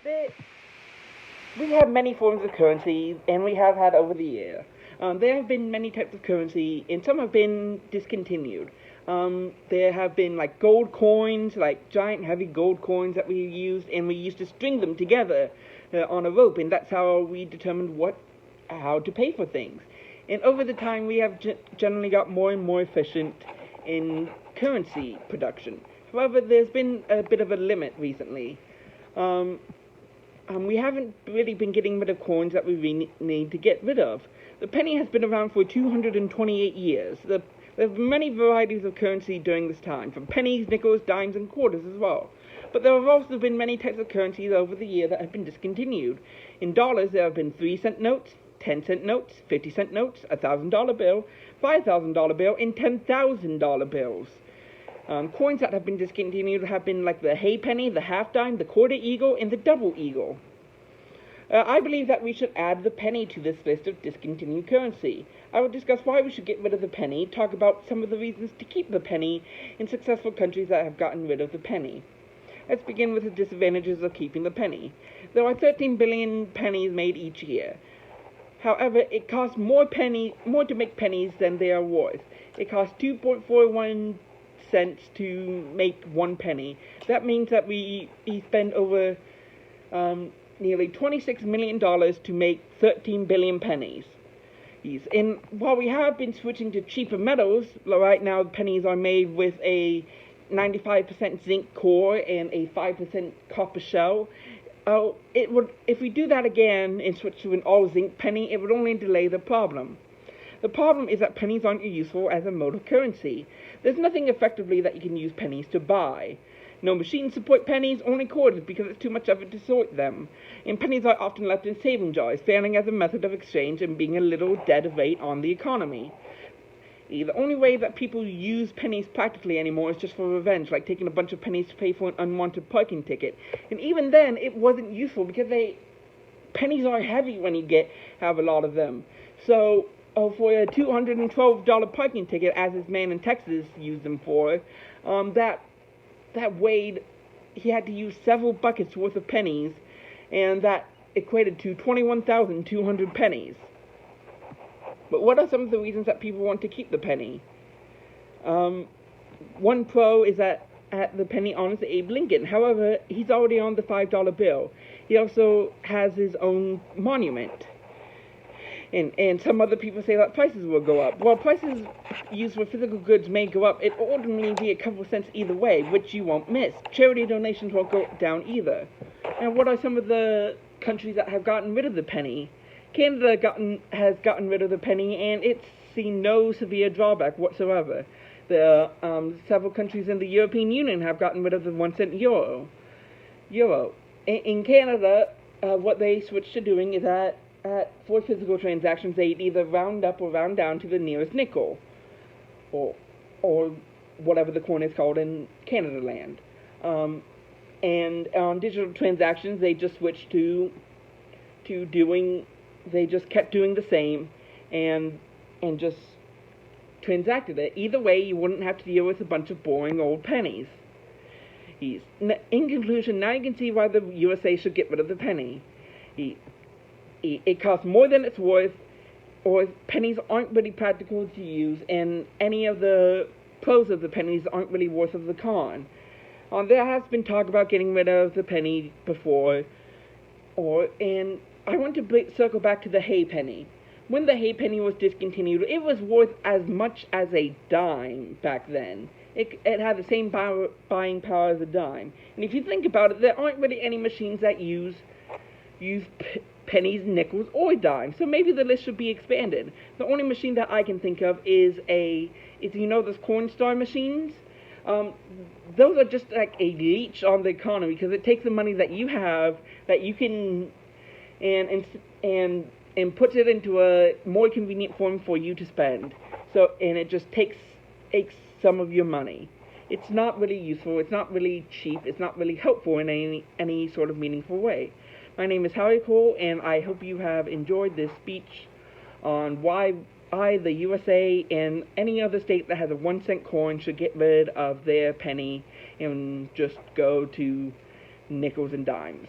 There, we have many forms of currency, and we have had over the year. There have been many types of currency, and some have been discontinued. There have been like gold coins, like giant heavy gold coins that we used, and we used to string them together on a rope, and that's how we determined how to pay for things. And over the time, we have generally got more and more efficient in currency production. However, there's been a bit of a limit recently. Um, we haven't really been getting rid of coins that we really need to get rid of. The penny has been around for 228 years. There have been many varieties of currency during this time, from pennies, nickels, dimes, and quarters as well. But there have also been many types of currencies over the year that have been discontinued. In dollars, there have been 3-cent notes, 10-cent notes, 50-cent notes, a $1,000 bill, $5,000 bill, and $10,000 bills. Coins that have been discontinued have been like the hay penny, the half dime, the quarter eagle, and the double eagle. I believe that we should add the penny to this list of discontinued currency. I will discuss why we should get rid of the penny, talk about some of the reasons to keep the penny in successful countries that have gotten rid of the penny. Let's begin with the disadvantages of keeping the penny. There are 13 billion pennies made each year. However, it costs more to make pennies than they are worth. It costs 2.41 cents to make one penny. That means that we spend over nearly $26 million to make 13 billion pennies. And while we have been switching to cheaper metals, right now pennies are made with a 95% zinc core and a 5% copper shell. If we do that again and switch to an all zinc penny, it would only delay the problem. The problem is that pennies aren't useful as a mode of currency. There's nothing effectively that you can use pennies to buy. No machines support pennies, only quarters because it's too much effort to sort them. And pennies are often left in saving jars, failing as a method of exchange and being a little dead weight on the economy. The only way that people use pennies practically anymore is just for revenge, like taking a bunch of pennies to pay for an unwanted parking ticket. And even then, it wasn't useful because pennies are heavy when you have a lot of them. So, for a $212 parking ticket, as this man in Texas used them for, that weighed, he had to use several buckets worth of pennies, and that equated to 21,200 pennies. But what are some of the reasons that people want to keep the penny? One pro is that the penny honors Abe Lincoln. However, he's already on the $5 bill. He also has his own monument. And some other people say that prices will go up. While prices used for physical goods may go up, it will ultimately be a couple cents either way, which you won't miss. Charity donations won't go down either. And what are some of the countries that have gotten rid of the penny? Canada has gotten rid of the penny, and it's seen no severe drawback whatsoever. Several countries in the European Union have gotten rid of the 1-cent euro. In Canada, what they switched to doing is that for physical transactions, they'd either round up or round down to the nearest nickel, or whatever the coin is called in Canada land. And on digital transactions, they just switched they just kept doing the same, and just transacted it. Either way, you wouldn't have to deal with a bunch of boring old pennies. In conclusion, now you can see why the USA should get rid of the penny. It costs more than it's worth, or pennies aren't really practical to use, and any of the pros of the pennies aren't really worth of the con. There has been talk about getting rid of the penny before, and I want to circle back to the hay penny. When the hay penny was discontinued, it was worth as much as a dime back then. It had the same buying power as a dime. And if you think about it, there aren't really any machines that use pennies, nickels, or dimes. So maybe the list should be expanded. The only machine that I can think of is those Cornstar machines. Those are just like a leech on the economy because it takes the money that you have that you can and puts it into a more convenient form for you to spend. And it just takes some of your money. It's not really useful, it's not really cheap, it's not really helpful in any sort of meaningful way. My name is Howie Cole, and I hope you have enjoyed this speech on why the USA, and any other state that has a 1-cent coin should get rid of their penny and just go to nickels and dimes.